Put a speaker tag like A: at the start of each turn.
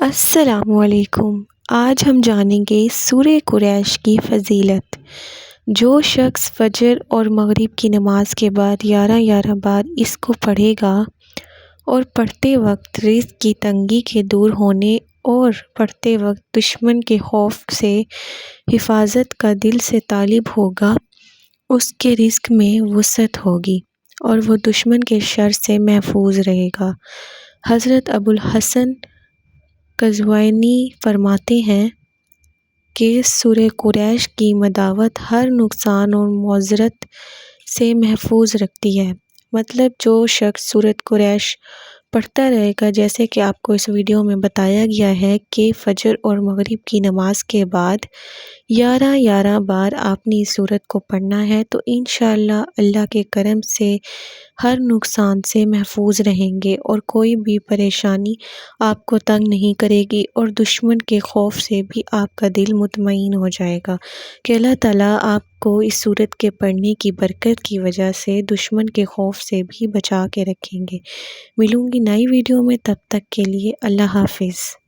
A: السلام علیکم۔ آج ہم جانیں گے سورہ قریش کی فضیلت۔ جو شخص فجر اور مغرب کی نماز کے بعد 11 بار اس کو پڑھے گا اور پڑھتے وقت رزق کی تنگی کے دور ہونے اور پڑھتے وقت دشمن کے خوف سے حفاظت کا دل سے طالب ہوگا، اس کے رزق میں وسعت ہوگی اور وہ دشمن کے شر سے محفوظ رہے گا۔ حضرت ابوالحسن قزوینی فرماتے ہیں کہ سورہ قریش کی مداوت ہر نقصان اور معذرت سے محفوظ رکھتی ہے۔ مطلب جو شخص سورہ قریش پڑھتا رہے گا، جیسے کہ آپ کو اس ویڈیو میں بتایا گیا ہے کہ فجر اور مغرب کی نماز کے بعد 11 بار آپ نے اس سورت کو پڑھنا ہے، تو انشاءاللہ اللہ کے کرم سے ہر نقصان سے محفوظ رہیں گے اور کوئی بھی پریشانی آپ کو تنگ نہیں کرے گی اور دشمن کے خوف سے بھی آپ کا دل مطمئن ہو جائے گا کہ اللہ تعالیٰ آپ کو اس سورت کے پڑھنے کی برکت کی وجہ سے دشمن کے خوف سے بھی بچا کے رکھیں گے۔ ملوں گی نئی ویڈیو میں، تب تک کے لیے اللہ حافظ۔